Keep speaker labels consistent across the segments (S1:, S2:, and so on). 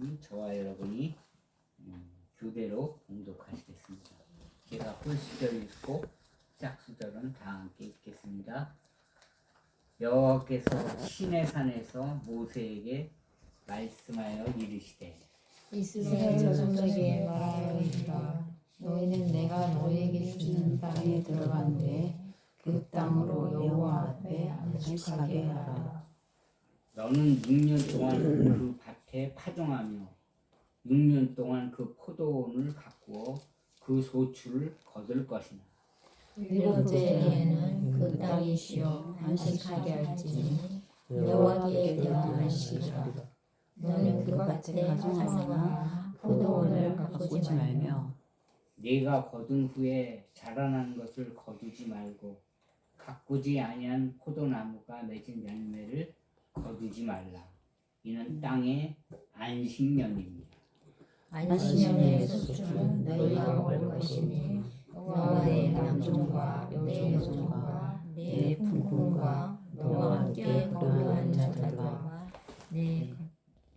S1: 말씀 저와 여러분이 교대로 봉독하시겠습니다. 제가 홀수절 읽고 짝수절은 다 함께 읽겠습니다. 여호와께서 시내산에서 모세에게 말씀하여 이르시되
S2: 이스라엘 자손에게 말하여이르라. 너희는 내가 너희에게 주는 땅에 들어간 후에 그 땅으로 여호와 앞에 안식하게 하라.
S1: 너는 6년 동안 그 밭에 파종하며 6년 동안 그 포도원을 가꾸어 그 소출을 거둘 것이나
S2: 일곱째 해에는 그 땅이 쉬어 안식하게 할지니 여호와께 대한 안식이라. 너는 그 밭에 파종하거나 포도원을 가꾸지 말며
S1: 네가 거둔 후에 자라난 것을 거두지 말고 가꾸지 아니한 포도나무가 맺은 열매를 거두지 말라. 이는 땅의 안식년입니다.
S2: 안식년의 소출은 너희가 먹을 것이니 너와 내 남종과 내 여종과 내 품꾼과 너와 함께 거류하는 자들과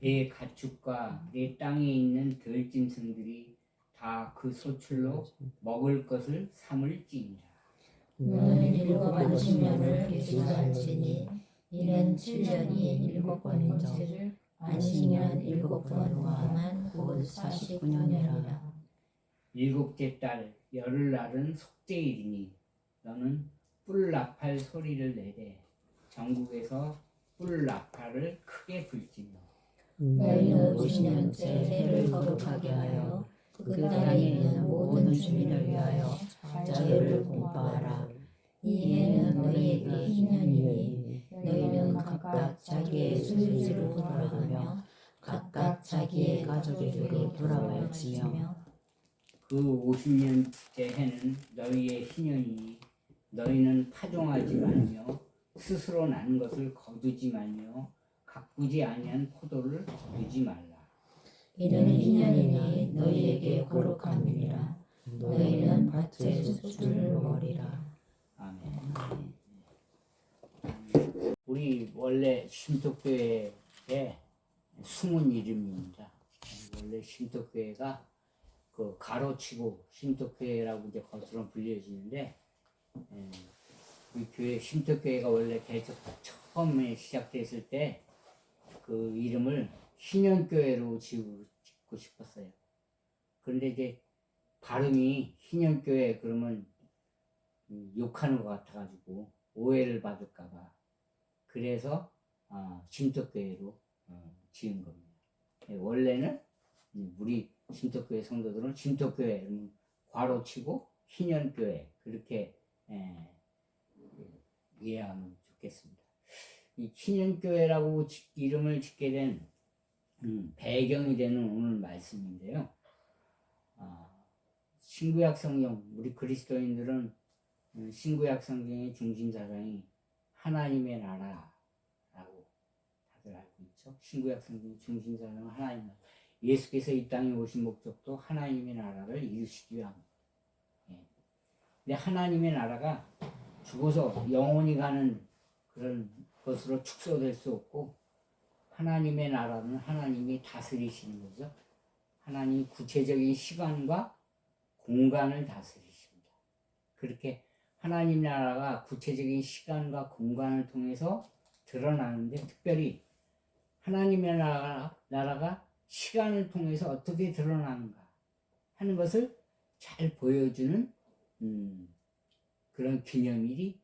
S1: 내 가축과 내 땅에 있는 들짐승들이 다 그 소출로 먹을 것을 삼을지니라.
S2: 너는 일곱 안식년을 계수할지니 이는 7년이 7번인즉 안식년 7번 동안 곧 49년이라.
S1: 일곱째 달 열흘날은 속죄일이니 너는 뿔나팔 소리를 내되 전국에서 뿔나팔을 크게 불지며
S2: 너희는 50년째 해를 거룩하게 하여 그 땅에 있는 모든 주민을 위하여 자유를 공포하라. 이 해는 너희에게 희년이니 너희는 각각 자기의 소유지로 돌아가며 각각 자기의 가족에게로 돌아갈지며
S1: 그 50년째 해는 너희의 희년이니 너희는 파종하지 말며 스스로 난 것을 거두지 말며 가꾸지 아니한 포도를 거두지 말라.
S2: 이는 희년이니 너희에게 거룩함이니라. 너희는 밭의 소출을 먹으리라.
S1: 아멘. 우리 원래 신토교회의 숨은 이름입니다. 원래 신토교회가 그 가로치고 신토교회라고 이제 겉으로 불려지는데, 우리 교회 신토교회가 원래 개척 처음에 시작됐을 때 그 이름을 희년교회로 짓고 싶었어요. 그런데 이제 발음이 희년교회 그러면 욕하는 것 같아가지고 오해를 받을까봐 그래서 신토교회로 지은 겁니다. 원래는 우리 신토교회 성도들은 신토교회 괄호치고 희년교회 그렇게 이해하면 좋겠습니다. 이 희년교회라고 이름을 짓게 된 배경이 되는 오늘 말씀인데요. 신구약 성경 우리 그리스도인들은 신구약 성경의 중심 사상이 하나님의 나라라고 다들 알고 있죠. 신구약 성경의 중심 사상은 하나님 나라. 예수께서 이 땅에 오신 목적도 하나님의 나라를 이루시기 위함입니다. 근데 하나님의 나라가 죽어서 영원히 가는 그런 것으로 축소될 수 없고 하나님의 나라는 하나님이 다스리시는 거죠. 하나님이 구체적인 시간과 공간을 다스리십니다. 그렇게 하나님 나라가 구체적인 시간과 공간을 통해서 드러나는데 특별히 하나님의 나라가 시간을 통해서 어떻게 드러나는가 하는 것을 잘 보여주는 그런 기념일이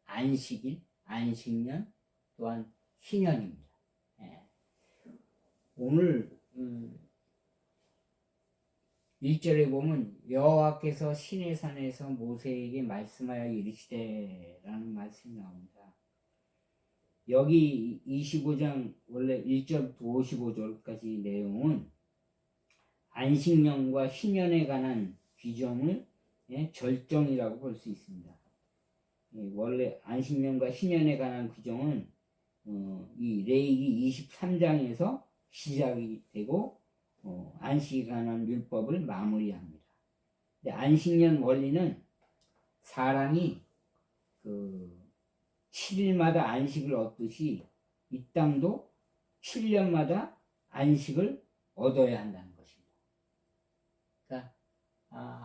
S1: 안식일, 안식년 또한 희년입니다. 오늘 1절에 보면 여호와께서 시내산에서 모세에게 말씀하여 이르시되라는 말씀이 나옵니다. 여기 25장 원래 1절부터 55절까지 내용은 안식년과 희년에 관한 규정을 절정이라고 볼 수 있습니다. 원래 안식년과 희년에 관한 규정은 이 레위기 23장에서 시작이 되고 안식에 관한 율법을 마무리합니다. 근데 안식년 원리는 사람이 그 7일마다 안식을 얻듯이 이 땅도 7년마다 안식을 얻어야 한다는 것입니다. 그러니까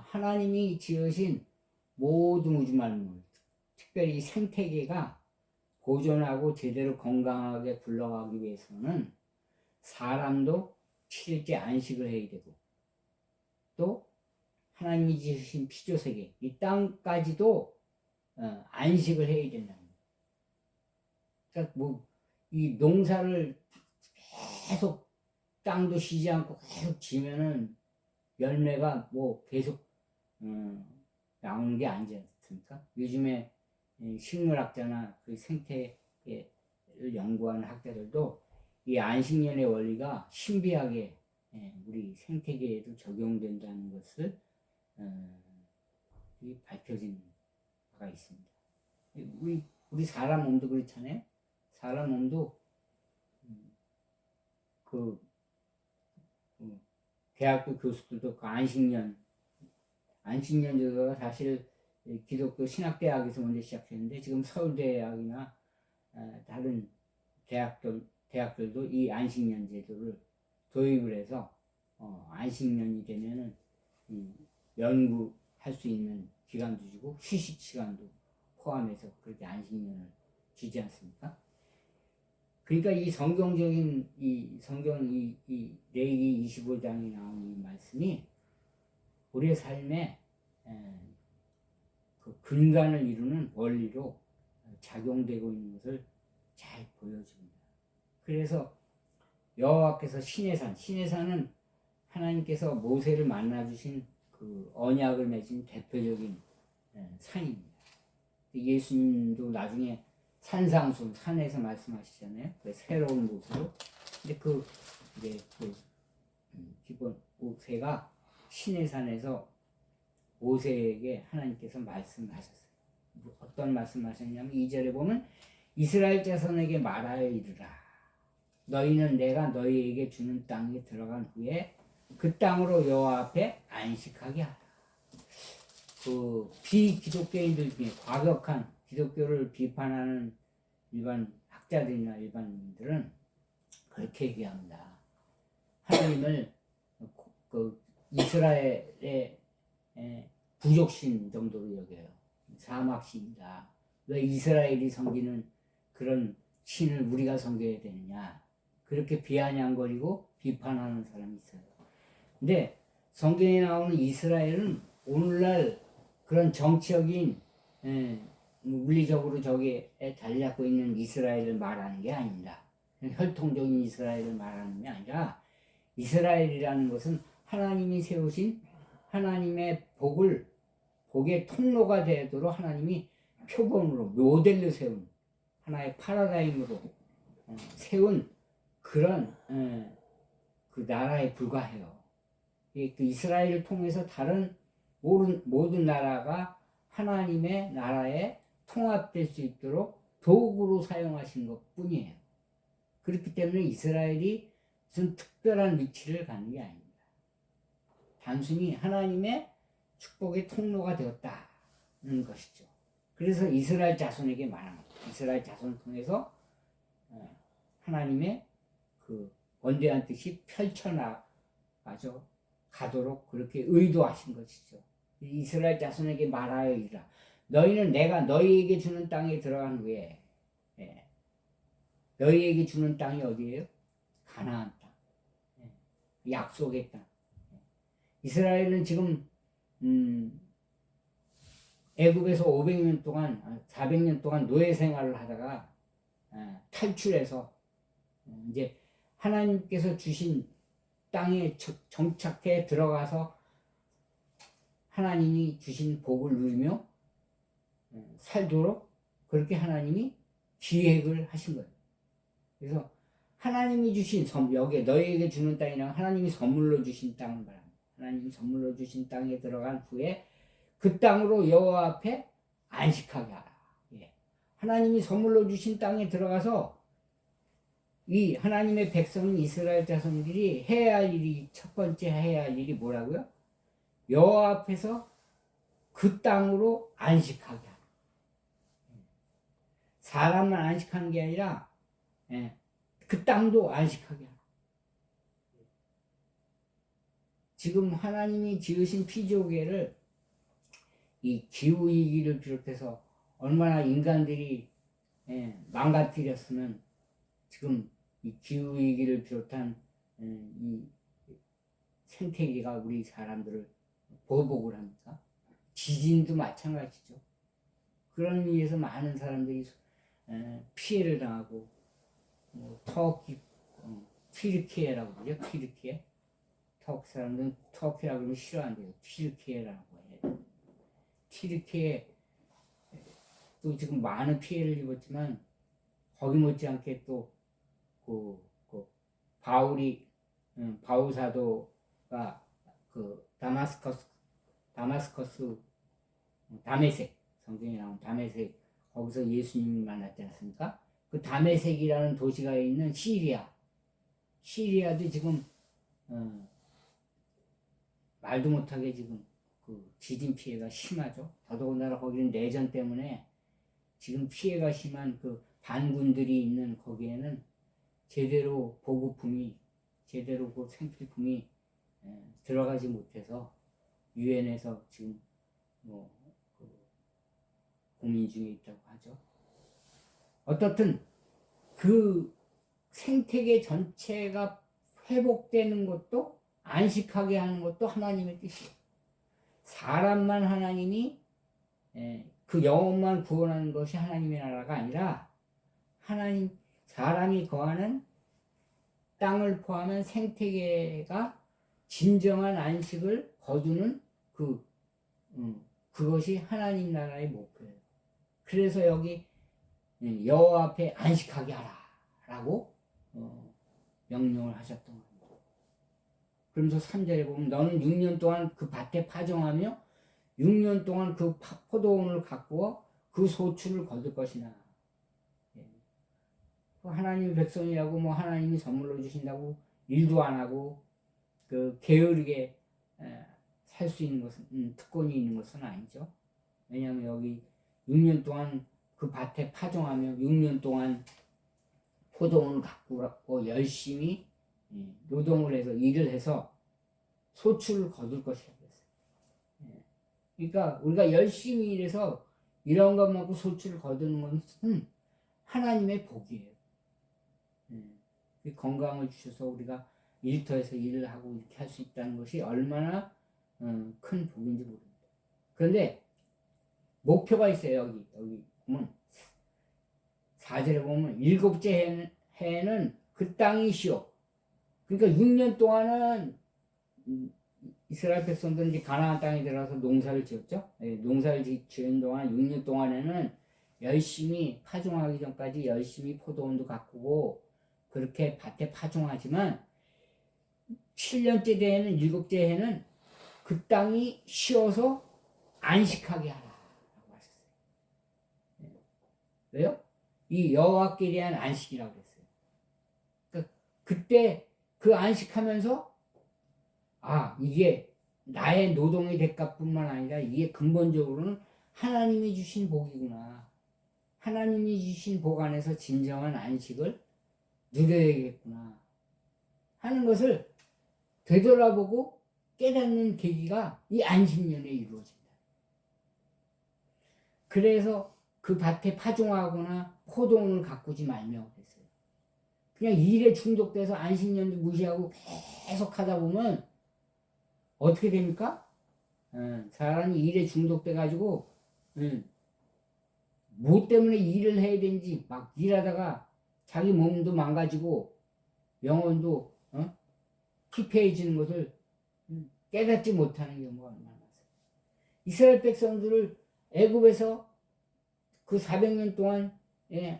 S1: 하나님이 지으신 모든 우주 만물, 특별히 생태계가 보존하고 제대로 건강하게 굴러가기 위해서는 사람도 7일째 안식을 해야 되고, 또 하나님이 지으신 피조세계, 이 땅까지도 안식을 해야 된다는 거예요. 그러니까 이 농사를 계속 땅도 쉬지 않고 계속 지면은 열매가 계속 나오는 게 아니지 않습니까? 요즘에 식물학자나 그 생태를 연구하는 학자들도 이 안식년의 원리가 신비하게 우리 생태계에도 적용된다는 것을 밝혀진 바가 있습니다. 우리 사람 몸도 그렇잖아요. 사람 몸도 대학교 교수들도 그 안식년 제도가 사실 기독교 신학대학에서 먼저 시작했는데, 지금 서울대학이나 다른 대학들도 이 안식년 제도를 도입을 해서 안식년이 되면은 연구할 수 있는 기간도 주고 휴식 시간도 포함해서 그렇게 안식년을 주지 않습니까? 그러니까 이 성경적인 이 성경 이 레위기 25장에 나온 이 말씀이 우리의 삶에 그 근간을 이루는 원리로 작용되고 있는 것을 잘 보여줍니다. 그래서 여호와께서 신의 산은 하나님께서 모세를 만나 주신 그 언약을 맺은 대표적인 산입니다. 예수님도 나중에 산상수, 산에서 말씀하시잖아요. 그 새로운 모세로. 근데 기본 모세가 신의 산에서 모세에게 하나님께서 말씀하셨어요. 어떤 말씀하셨냐면 2절에 보면 이스라엘 자손에게 말하여 이르라. 너희는 내가 너희에게 주는 땅에 들어간 후에 그 땅으로 여호와 앞에 안식하게 하라. 그 비기독교인들 중에 과격한 기독교를 비판하는 일반 학자들이나 일반인들은 그렇게 얘기합니다. 하나님을 그 이스라엘의 부족신 정도로 여겨요. 사막신이다. 왜 이스라엘이 섬기는 그런 신을 우리가 섬겨야 되느냐. 그렇게 비아냥거리고 비판하는 사람이 있어요. 근데 성경에 나오는 이스라엘은 오늘날 그런 정치적인 물리적으로 저기에 자리 잡고 있는 이스라엘을 말하는 게 아닙니다. 혈통적인 이스라엘을 말하는 게 아니라 이스라엘이라는 것은 하나님이 세우신 하나님의 복의 통로가 되도록 하나님이 표본으로 모델로 세운 하나의 파라다임으로 세운 그런 그 나라에 불과해요. 그 이스라엘을 통해서 다른 모든 나라가 하나님의 나라에 통합될 수 있도록 도구로 사용하신 것 뿐이에요. 그렇기 때문에 이스라엘이 무슨 특별한 위치를 갖는 게 아닙니다. 단순히 하나님의 축복의 통로가 되었다는 것이죠. 그래서 이스라엘 자손에게 말하는 거예요. 이스라엘 자손을 통해서 하나님의 그 원대한 뜻이 가도록 그렇게 의도하신 것이죠. 이스라엘 자손에게 말하여 이르라. 너희는 내가 너희에게 주는 땅에 들어간 후에, 너희에게 주는 땅이 어디예요? 가나안 땅, 약속의 땅. 이스라엘은 지금 애굽에서 400년 동안 노예 생활을 하다가 탈출해서 이제 하나님께서 주신 땅에 정착해 들어가서 하나님이 주신 복을 누리며 살도록 그렇게 하나님이 기획을 하신 거예요. 그래서 하나님이 주신 여기에 너희에게 주는 땅이랑 하나님이 선물로 주신 땅을 말합니다. 하나님이 선물로 주신 땅에 들어간 후에 그 땅으로 여호와 앞에 안식하게 하라. 하나님이 선물로 주신 땅에 들어가서 이 하나님의 백성인 이스라엘 자손들이 해야 할 일이, 첫 번째 해야 할 일이 뭐라고요? 여호와 앞에서 그 땅으로 안식하게 하라. 사람만 안식하는 게 아니라 그 땅도 안식하게 하라. 지금 하나님이 지으신 피조계를 이 기후위기를 비롯해서 얼마나 인간들이 망가뜨렸으면 지금 이 기후위기를 비롯한 이 생태계가 우리 사람들을 보복을 합니까? 지진도 마찬가지죠. 그런 의미에서 많은 사람들이 피해를 당하고 터키, 튀르키예라고 그러죠. 튀르키예. 터키 사람들은 터키라고 하면 싫어한대요. 튀르키예라고 해요. 튀르키예 또 지금 많은 피해를 입었지만 거기 못지않게 또 바울이 바울 사도가 그 다마스커스 다메섹 성경에 나온 다메섹 거기서 예수님을 만났지 않습니까? 그 다메섹이라는 도시가 있는 시리아도 지금 말도 못하게 지금 그 지진 피해가 심하죠. 더더군다나 거기는 내전 때문에 지금 피해가 심한 그 반군들이 있는 거기에는 제대로 보급품이 제대로 그 생필품이 들어가지 못해서 유엔에서 지금 그 고민 중에 있다고 하죠. 어떻든 그 생태계 전체가 회복되는 것도 안식하게 하는 것도 하나님의 뜻이에요. 사람만 하나님이 그 영혼만 구원하는 것이 하나님의 나라가 아니라 사람이 거하는 땅을 포함한 생태계가 진정한 안식을 거두는 그것이 하나님 나라의 목표예요. 그래서 여기 여호와 앞에 안식하게 하라 라고 명령을 하셨던 겁니다. 그러면서 3절에 보면 너는 6년 동안 그 밭에 파종하며 6년 동안 그 포도원을 가꾸어 그 소출을 거둘 것이나. 하나님의 백성이라고 하나님이 선물로 주신다고 일도 안 하고 그 게으르게 살 수 있는 것은 특권이 있는 것은 아니죠. 왜냐하면 여기 6년 동안 그 밭에 파종하며 6년 동안 포도원을 가꾸고 열심히 노동을 해서 일을 해서 소출을 거둘 것이라고 했어요. 그러니까 우리가 열심히 일해서 이런 것만큼 소출을 거두는 것은 하나님의 복이에요. 건강을 주셔서 우리가 일터에서 일을 하고 이렇게 할 수 있다는 것이 얼마나 큰 복인지 모릅니다. 그런데 목표가 있어요. 여기 보면 4절에 보면 일곱째 해는 그 땅이 쉬어. 그러니까 6년 동안은 이스라엘 백성들은 이제 가나안 땅에 들어가서 농사를 지었죠. 농사를 지은 동안 6년 동안에는 열심히 파종하기 전까지 열심히 포도원도 가꾸고 그렇게 밭에 파종하지만 7년째 대해는 7째 해는 그 땅이 쉬어서 안식하게 하라라고 하셨어요. 왜요? 이 여호와께 대한 안식이라고 했어요. 그러니까 그때 그 안식하면서 이게 나의 노동의 대가뿐만 아니라 이게 근본적으로는 하나님이 주신 복이구나. 하나님이 주신 복 안에서 진정한 안식을 누려야겠구나 하는 것을 되돌아보고 깨닫는 계기가 이 안식년에 이루어진다. 그래서 그 밭에 파종하거나 포도원을 가꾸지 말며 그랬어요. 그냥 일에 중독돼서 안식년도 무시하고 계속 하다 보면 어떻게 됩니까? 사람이 일에 중독돼 가지고 뭐 때문에 일을 해야 되는지 막 일하다가 자기 몸도 망가지고 영혼도 피폐해지는 것을 깨닫지 못하는 경우가 얼마나 많아요. 이스라엘 백성들을 애굽에서 그 400년 동안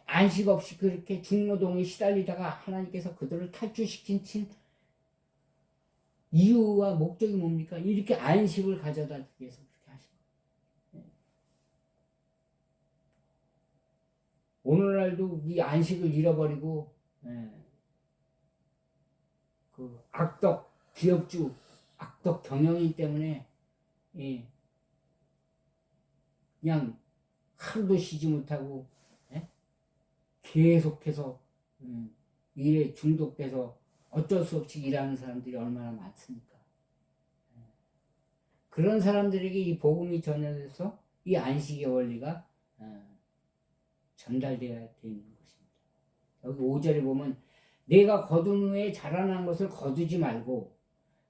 S1: 안식 없이 그렇게 중노동에 시달리다가 하나님께서 그들을 탈출시킨 이유와 목적이 뭡니까? 이렇게 안식을 가져다 주기 위해서 그렇게 하신 거예요. 오늘날도 이 안식을 잃어버리고 그 악덕 기업주, 악덕 경영인 때문에 그냥 하루도 쉬지 못하고 계속해서 일에 중독돼서 어쩔 수 없이 일하는 사람들이 얼마나 많습니까? 그런 사람들에게 이 복음이 전해져서 이 안식의 원리가 전달되어야 되는 것입니다. 여기 5절에 보면 내가 거둔 후에 자라난 것을 거두지 말고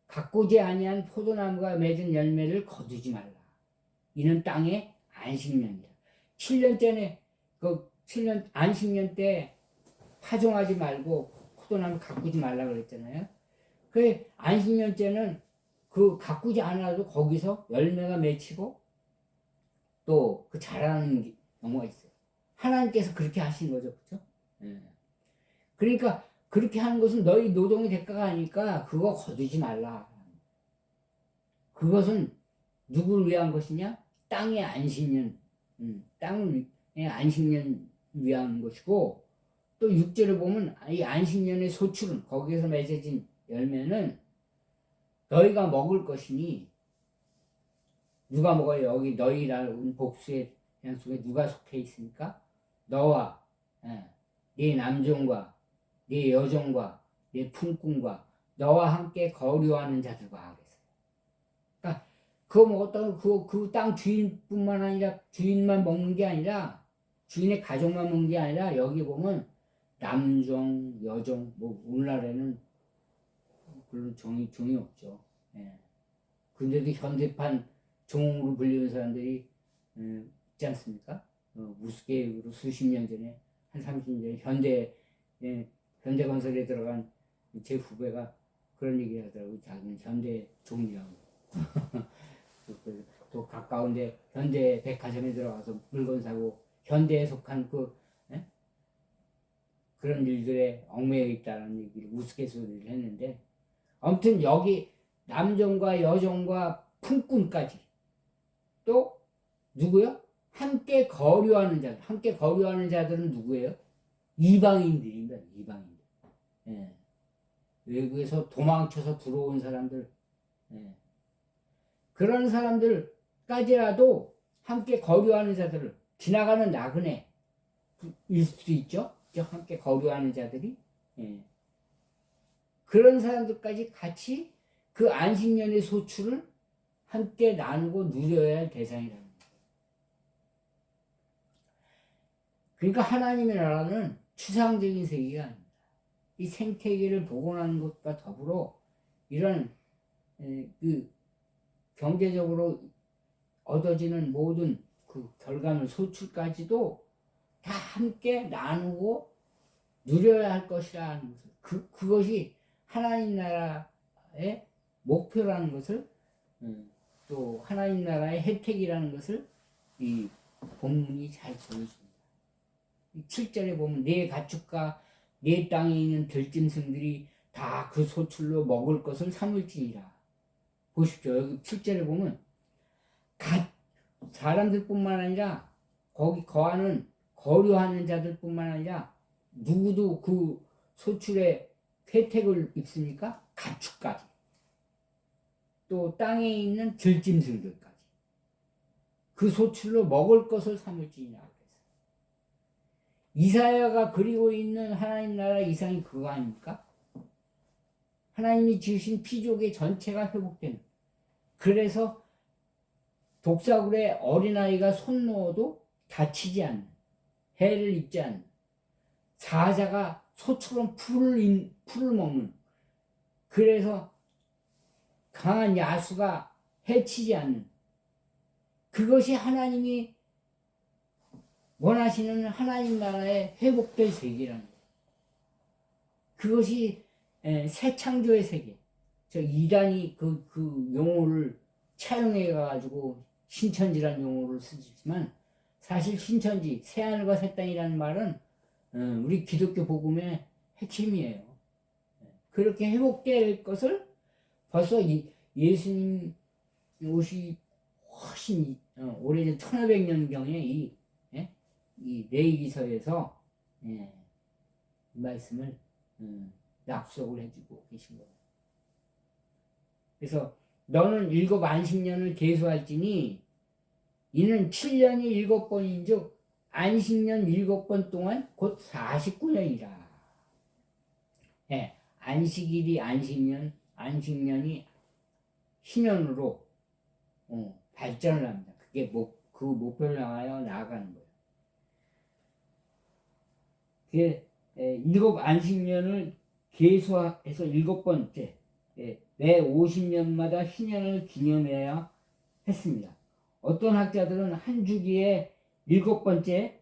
S1: 가꾸지 아니한 포도나무가 맺은 열매를 거두지 말라. 이는 땅의 안식년이라. 7년 전에 그 7년 안식년 때 파종하지 말고 포도나무 가꾸지 말라 그랬잖아요. 그 안식년 때는 그 가꾸지 않아도 거기서 열매가 맺히고 또 그 자라는 경우가 있어요. 하나님께서 그렇게 하신 거죠, 그렇죠? 그러니까 그렇게 하는 것은 너희 노동의 대가가 아니까 그거 거두지 말라. 그것은 누구를 위한 것이냐? 땅의 안식년, 땅의 안식년 위한 것이고, 또 6절에 보면 이 안식년의 소출은 거기에서 맺어진 열매는 너희가 먹을 것이니 누가 먹어요? 여기 너희라는 복수의 속에 누가 속해 있습니까? 너와 네 남종과 네 여종과 네 품꾼과 너와 함께 거류하는 자들과 그랬어요. 그러니까 그거 먹었다고 그 땅 주인뿐만 아니라 주인만 먹는 게 아니라 주인의 가족만 먹는 게 아니라 여기 보면 남종, 여종, 뭐 오늘날에는 물론 종이 없죠. 근데도 현대판 종으로 불리는 사람들이 있지 않습니까? 우스갯으로 수십 년 전에 한 30년 전에 현대건설에 들어간 제 후배가 그런 얘기 하더라고요. 자기는 현대 종이라고. 또 가까운데 현대 백화점에 들어가서 물건 사고 현대에 속한 그런 일들에 얽매여 있다는 얘기를 우스갯소리를 했는데, 아무튼 여기 남종과 여종과 품꾼까지 또 누구요? 함께 거류하는 자들. 함께 거류하는 자들은 누구예요? 이방인들입니다. 이방인들. 외국에서 도망쳐서 들어온 사람들. 그런 사람들까지라도 함께 거류하는 자들을 지나가는 나그네일 수도 있죠. 함께 거류하는 자들이. 그런 사람들까지 같이 그 안식년의 소출을 함께 나누고 누려야 할 대상이라는 거예요. 그러니까 하나님의 나라는 추상적인 세계가 아닙니다. 이 생태계를 복원하는 것과 더불어 이런 그 경제적으로 얻어지는 모든 그 결과물 소출까지도 다 함께 나누고 누려야 할 것이라는 것을, 그것이 하나님 나라의 목표라는 것을, 또 하나님 나라의 혜택이라는 것을 이 본문이 잘 보여줍니다. 7절에 보면 내 가축과 내 땅에 있는 들짐승들이 다 그 소출로 먹을 것을 삼을지니라. 보십시오. 여기 7절에 보면 사람들뿐만 아니라 거기 거하는 거류하는 자들뿐만 아니라 누구도 그 소출에 혜택을 입습니까? 가축까지. 또 땅에 있는 들짐승들까지. 그 소출로 먹을 것을 삼을지니라. 이사야가 그리고 있는 하나님 나라 이상이 그거 아닙니까? 하나님이 지으신 피조계 전체가 회복되는. 그래서 독사굴에 어린아이가 손 넣어도 다치지 않는, 해를 입지 않는, 사자가 소처럼 풀을 먹는, 그래서 강한 야수가 해치지 않는, 그것이 하나님이 원하시는 하나님 나라의 회복될 세계라는 거예요. 그것이 새 창조의 세계. 저 이단이 그 용어를 차용해 가지고 신천지라는 용어를 쓰지만, 사실 신천지, 새하늘과 새 땅이라는 말은 우리 기독교 복음의 핵심이에요. 그렇게 회복될 것을 벌써 예수님 오시 훨씬 오래전 1500년경에 이 레위기서에서 이 말씀을 약속을 해주고 계신 거예요. 그래서 너는 7 안식년을 계수할지니 이는 7년이 7번인즉 안식년 7번 동안 곧 49년이라. 안식일이 안식년이 희년으로 발전을 합니다. 그게 그 목표를 향하여 나아가는 거예요. 그게 일곱 안식년을 계수해서 일곱 번째, 매 50년마다 희년을 기념해야 했습니다. 어떤 학자들은 한 주기에 일곱 번째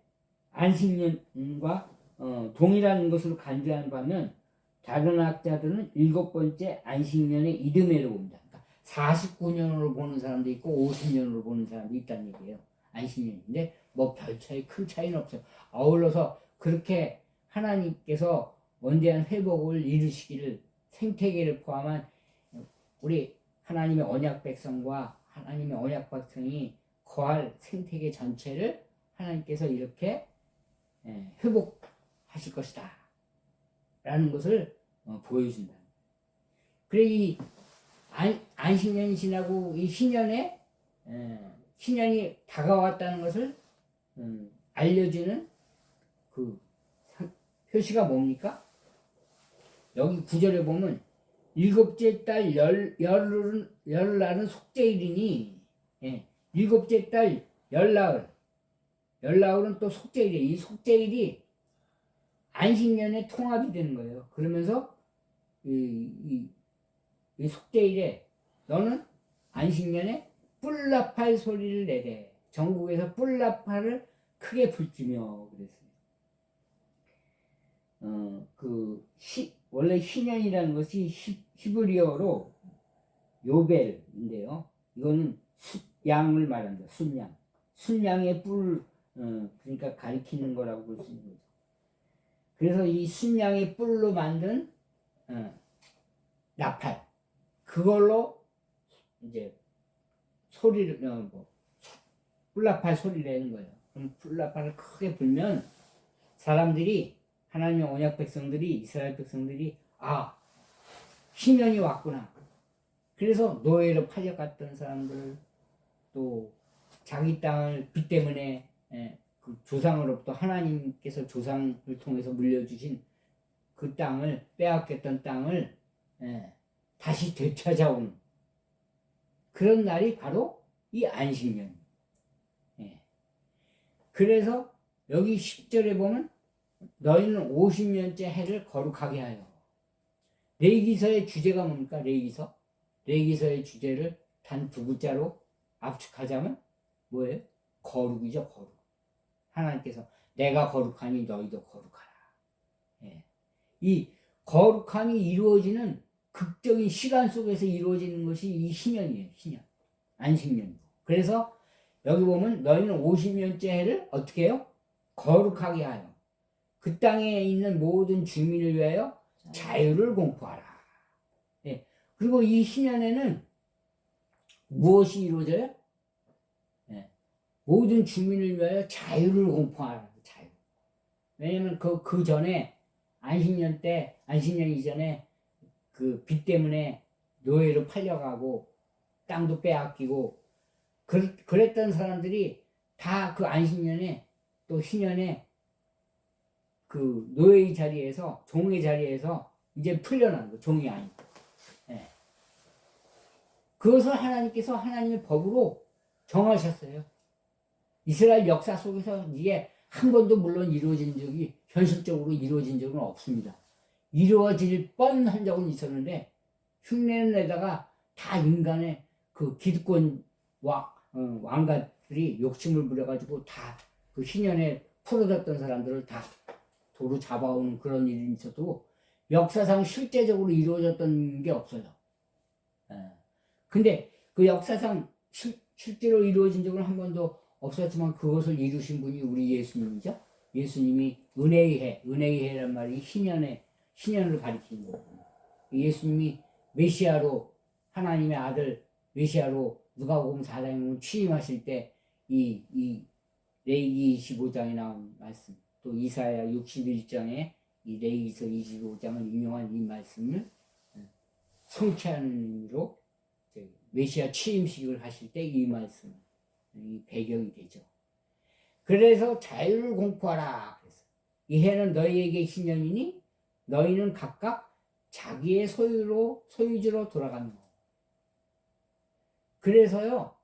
S1: 안식년과 동일한 것으로 간주하는 반면 다른 학자들은 일곱 번째 안식년의 이듬해로 봅니다. 그러니까 49년으로 보는 사람도 있고 50년으로 보는 사람도 있다는 얘기예요. 안식년인데 뭐 별 차이 큰 차이는 없어요. 아울러서 그렇게 하나님께서 원대한 회복을 이루시기를 생태계를 포함한 우리 하나님의 언약 백성과 하나님의 언약 백성이 거할 생태계 전체를 하나님께서 이렇게 회복하실 것이다 라는 것을 보여준다. 그래 이 안식년이 지나고 이 신년이 다가왔다는 것을 알려주는 그 표시가 뭡니까? 여기 구절에 보면 일곱째 달 열날은 속죄일이니 일곱째 달 열나흘은 또 속죄일이에요. 이 속죄일이 안식년의 통합이 되는 거예요. 그러면서 이 속죄일에 너는 안식년에 뿔나팔 소리를 내되 전국에서 뿔나팔을 크게 불지며 그랬어요. 원래 희년이라는 것이 히브리어로 요벨인데요. 이거는 숫양을 말합니다. 순양. 순양의 뿔, 그러니까 가리키는 거라고 볼 수 있는 거죠. 그래서 이 순양의 뿔로 만든 나팔, 그걸로 이제 소리를 뿔나팔 소리를 내는 거예요. 그럼 뿔나팔을 크게 불면 사람들이 하나님의 언약 백성들이 이스라엘 백성들이 신년이 왔구나. 그래서 노예로 팔려갔던 사람들 또 자기 땅을 빚 때문에 그 조상으로부터 하나님께서 조상을 통해서 물려주신 그 땅을 빼앗겼던 땅을 다시 되찾아오는 그런 날이 바로 이 안식년. 그래서 여기 10절에 보면 너희는 50년째 해를 거룩하게 하여. 레위기서의 주제가 뭡니까? 레위기서의 주제를 단 두 글자로 압축하자면 뭐예요? 거룩이죠. 거룩. 하나님께서 내가 거룩하니 너희도 거룩하라. 이 거룩함이 이루어지는 극적인 시간 속에서 이루어지는 것이 이 신년이에요. 신년. 안식년. 그래서 여기 보면 너희는 50년째 해를 어떻게 해요? 거룩하게 하여 그 땅에 있는 모든 주민을 위하여 자유를 공포하라. 그리고 이 신년에는 무엇이 이루어져요? 모든 주민을 위하여 자유를 공포하라. 자유. 왜냐면 그 전에 안식년 이전에 그 빚 때문에 노예로 팔려가고 땅도 빼앗기고 그랬던 사람들이 다 그 안식년에 또 신년에 그 노예의 자리에서 종의 자리에서 이제 풀려나는 거 종이 아니고 그것을 하나님께서 하나님의 법으로 정하셨어요. 이스라엘 역사 속에서 이게 한 번도 물론 이루어진 적이 현실적으로 이루어진 적은 없습니다. 이루어질 뻔한 적은 있었는데 흉내는 내다가 다 인간의 그 기득권 왕가들이 욕심을 부려가지고 다 그 신년에 풀어졌던 사람들을 다 도로 잡아오는 그런 일이 있어도 역사상 실제적으로 이루어졌던 게 없어요. 근데 그 역사상 실제로 이루어진 적은 한 번도 없었지만 그것을 이루신 분이 우리 예수님이죠. 예수님이 은혜의 해란 말이 신년을 가리키는 거예요. 예수님이 메시아로 하나님의 아들 메시아로 누가복음 4장에 보면 취임하실 때 이 레위기 25장에 나온 말씀 또 이사야 61장에 이 레위기서 25장을 인용한 이 말씀을 성취하는 의미로 메시아 취임식을 하실 때 이 말씀 이 배경이 되죠. 그래서 자유를 공포하라. 그래서 이 해는 너희에게 신년이니 너희는 각각 자기의 소유주로 돌아가는 거. 그래서요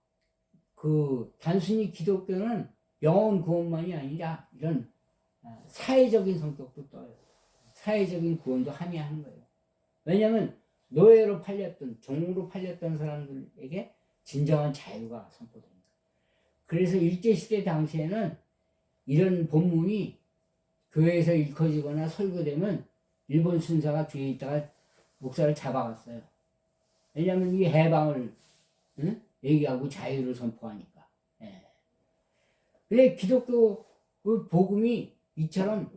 S1: 단순히 기독교는 영혼 구원만이 아니라 이런 사회적인 성격도 떠요. 사회적인 구원도 함의하는 거예요. 왜냐하면 노예로 팔렸던, 종으로 팔렸던 사람들에게 진정한 자유가 선포됩니다. 그래서 일제시대 당시에는 이런 본문이 교회에서 읽혀지거나 설교되면 일본 순사가 뒤에 있다가 목사를 잡아갔어요. 왜냐하면 이 해방을 얘기하고 자유를 선포하니까. 예. 근데 기독교 복음이 이처럼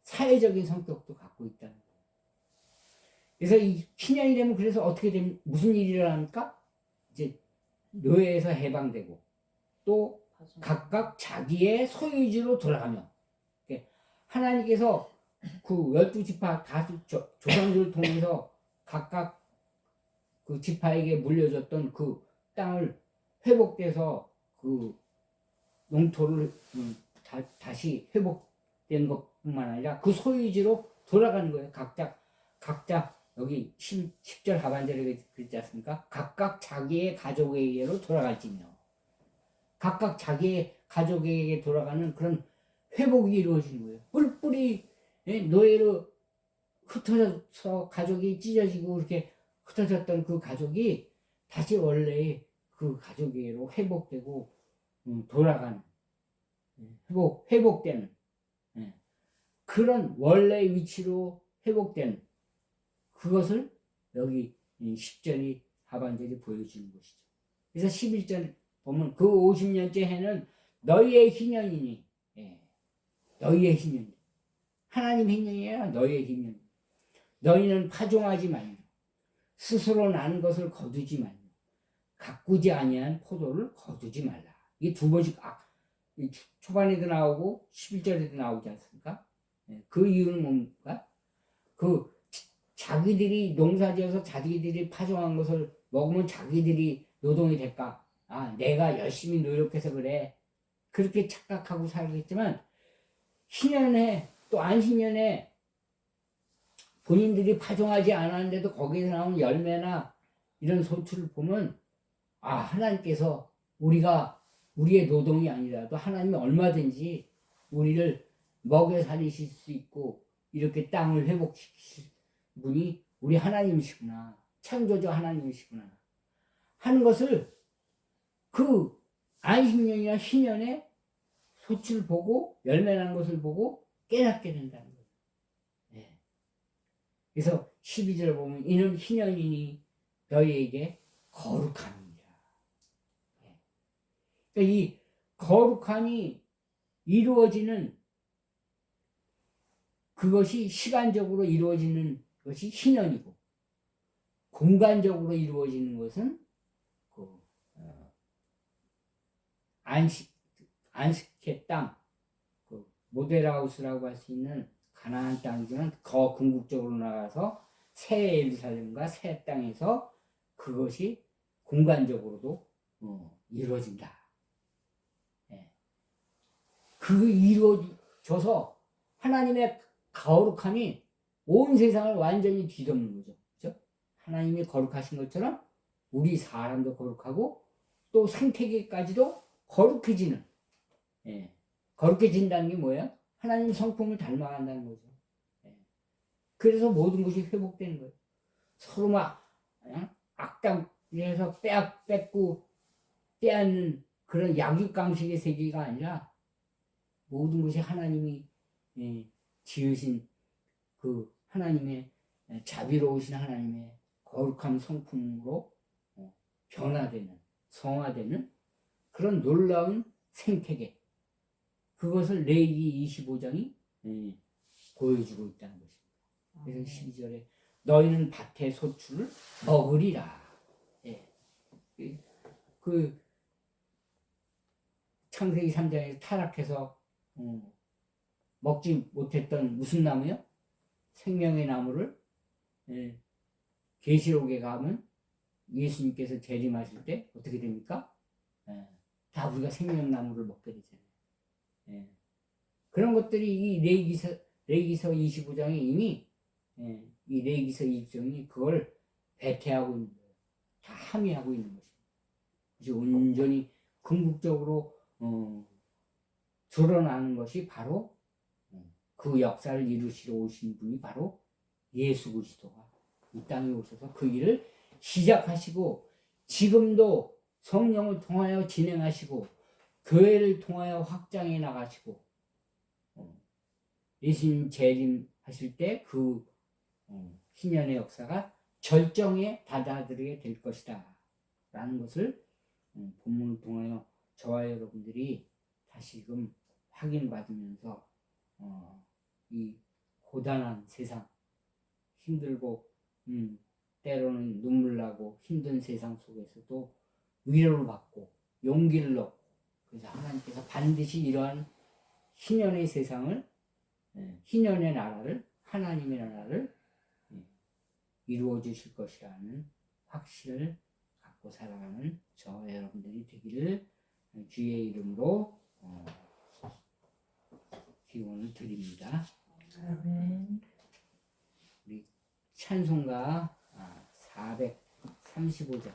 S1: 사회적인 성격도 갖고 있다는 거예요. 그래서 이 신년이 되면 그래서 어떻게 되면 무슨 일이 일어납니까? 이제 노예에서 해방되고 또 각각 자기의 소유지로 돌아가며 하나님께서 그 12지파 다수 조상들을 통해서 각각 그 지파에게 물려줬던 그 땅을 회복돼서 그 농토를 다시 회복된 것뿐만 아니라 그 소유지로 돌아가는 거예요. 각자 여기 10절 하반절에 그랬지 않습니까? 각각 자기의 가족에게로 돌아갈지며 각각 자기의 가족에게 돌아가는 그런 회복이 이루어지는 거예요. 뿔뿔이 노예로 흩어져서 가족이 찢어지고 이렇게 흩어졌던 그 가족이 다시 원래의 그 가족에게로 회복되고 돌아가는 회복되는 그런 원래의 위치로 회복된 그것을 여기 10절이 하반절이 보여주는 것이죠. 그래서 11절 보면 그 50년째 해는 너희의 희년이니 너희의 희년 하나님 희년이 아니라 너희의 희년 너희는 파종하지 말며 스스로 난 것을 거두지 말며 가꾸지 아니한 포도를 거두지 말라. 이게 두 번씩 초반에도 나오고 11절에도 나오지 않습니까? 그 이유는 뭡니까? 그 자기들이 농사지어서 자기들이 파종한 것을 먹으면 자기들이 노동이 될까? 아, 내가 열심히 노력해서 그래. 그렇게 착각하고 살겠지만 신년에 또 안신년에 본인들이 파종하지 않았는데도 거기서 나온 열매나 이런 소출을 보면 하나님께서 우리의 노동이 아니라도 하나님이 얼마든지 우리를 먹여 살리실 수 있고 이렇게 땅을 회복시키실 분이 우리 하나님이시구나. 창조주 하나님이시구나. 하는 것을 그 안식년이나 신년에 소출을 보고 열매 난 것을 보고 깨닫게 된다는 거예요. 네. 그래서 12절 보면 이는 희년이니 너희에게 거룩함이라. 네. 그러니까 이 거룩함이 이루어지는 그것이 시간적으로 이루어지는 것이 희년이고 공간적으로 이루어지는 것은 그 안식의 땅, 그 모델하우스라고 할 수 있는 가나안 땅이지만 더 궁극적으로 나가서 새 예루살렘과 새 땅에서 그것이 공간적으로도 이루어진다. 네. 그 이루어져서 하나님의 거룩함이 온 세상을 완전히 뒤덮는 거죠. 그렇죠? 하나님이 거룩하신 것처럼 우리 사람도 거룩하고 또 생태계까지도 거룩해지는 거룩해진다는 게 뭐예요? 하나님 성품을 닮아간다는 거죠. 그래서 모든 것이 회복되는 거예요. 서로 막 악당에서 뺏고 빼앗는 그런 약육강식의 세계가 아니라 모든 것이 하나님이 지으신 그 하나님의 자비로우신 하나님의 거룩한 성품으로 변화되는 성화되는 그런 놀라운 생태계 그것을 레위기 25장이 보여주고 있다는 것입니다. 그래서 12절에 너희는 밭의 소출을 먹으리라. 그 창세기 3장에서 타락해서 먹지 못했던 무슨 나무요? 생명의 나무를 계시록에 가면 예수님께서 재림하실 때 어떻게 됩니까? 다 우리가 생명나무를 먹게 되잖아요. 그런 것들이 이 레위기서 25장에 이미 이 레위기서 25장이 그걸 배태하고 있는 거예요. 다 함의하고 있는 것입니다. 이제 온전히 궁극적으로 드러나는 것이 바로 그 역사를 이루시러 오신 분이 바로 예수 그리스도가 이 땅에 오셔서 그 일을 시작하시고 지금도 성령을 통하여 진행하시고 교회를 통하여 확장해 나가시고 예수님 재림하실 때 그 희년의 역사가 절정에 다다르게 될 것이다 라는 것을 본문을 통하여 저와 여러분들이 다시금 확인받으면서 이 고단한 세상 힘들고 때로는 눈물 나고 힘든 세상 속에서도 위로를 받고 용기를 얻고 그래서 하나님께서 반드시 이러한 희년의 세상을 희년의 나라를 하나님의 나라를 이루어 주실 것이라는 확신을 갖고 살아가는 저와 여러분들이 되기를 주의 이름으로 기원을 드립니다.
S2: 아멘.
S1: 우리 찬송가 435장